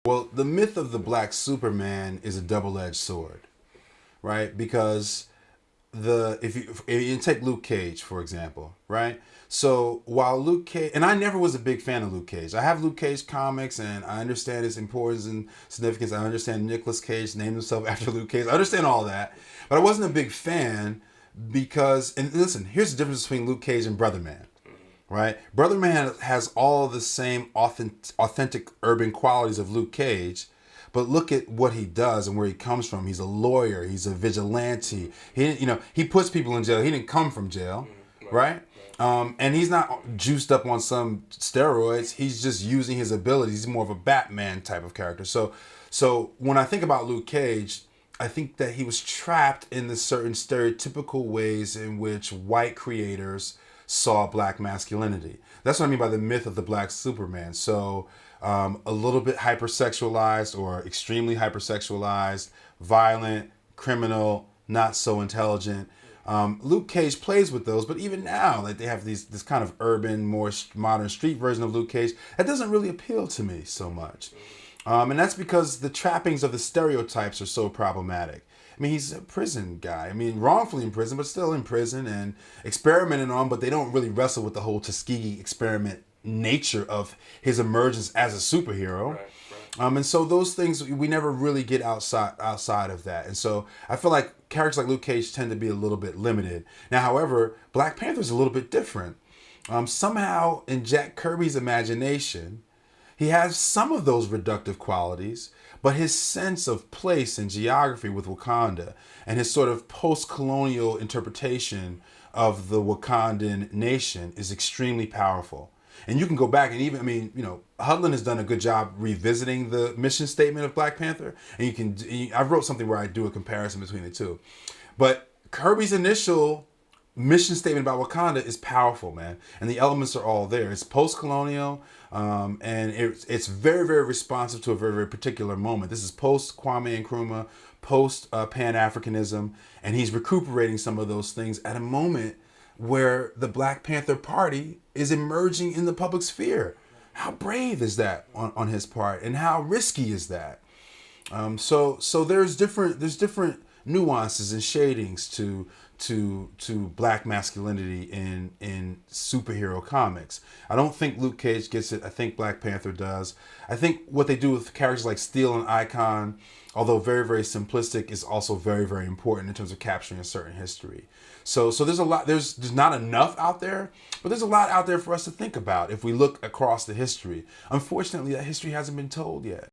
Well, the myth of the black Superman is a double-edged sword, right? Because if you take Luke Cage for example, right? So while Luke Cage, and I never was a big fan of Luke Cage. I have Luke Cage comics, and I understand its importance and significance. I understand Nicolas Cage named himself after Luke Cage. I understand all that, but I wasn't a big fan because. And listen, here's the difference between Luke Cage and Brother Man, right? Brother Man has all the same authentic urban qualities of Luke Cage, but look at what he does and where he comes from. He's a lawyer. He's a vigilante. He puts people in jail. He didn't come from jail, right? And he's not juiced up on some steroids. He's just using his abilities. He's more of a Batman type of character. So when I think about Luke Cage, I think that he was trapped in the certain stereotypical ways in which white creators saw black masculinity. That's what I mean by the myth of the black Superman. So a little bit hypersexualized or extremely hypersexualized, violent, criminal, not so intelligent. Luke Cage plays with those, but even now, like they have this kind of urban, more modern street version of Luke Cage that doesn't really appeal to me so much. And that's because the trappings of the stereotypes are so problematic. I mean, he's a prison guy. I mean, wrongfully in prison, but still in prison and experimenting on, but they don't really wrestle with the whole Tuskegee experiment nature of his emergence as a superhero. Right. And so those things, we never really get outside of that. And so I feel like characters like Luke Cage tend to be a little bit limited. Now, however, Black Panther's a little bit different. Somehow in Jack Kirby's imagination, he has some of those reductive qualities, but his sense of place and geography with Wakanda and his sort of post-colonial interpretation of the Wakandan nation is extremely powerful. And you can go back and even, Hudlin has done a good job revisiting the mission statement of Black Panther. And I wrote something where I do a comparison between the two. But Kirby's initial mission statement about Wakanda is powerful, man. And the elements are all there. It's post-colonial, and it's very, very responsive to a very, very particular moment. This is post-Kwame Nkrumah, post-Pan-Africanism, and he's recuperating some of those things at a moment where the Black Panther Party is emerging in the public sphere. How brave is that on his part, and how risky is that? So there's different nuances and shadings to black masculinity in superhero comics. I don't think Luke Cage gets it. I think Black Panther does. I think what they do with characters like Steel and Icon, although very, very simplistic, is also very, very important in terms of capturing a certain history. So there's a lot. There's not enough out there, but there's a lot out there for us to think about if we look across the history. Unfortunately, that history hasn't been told yet.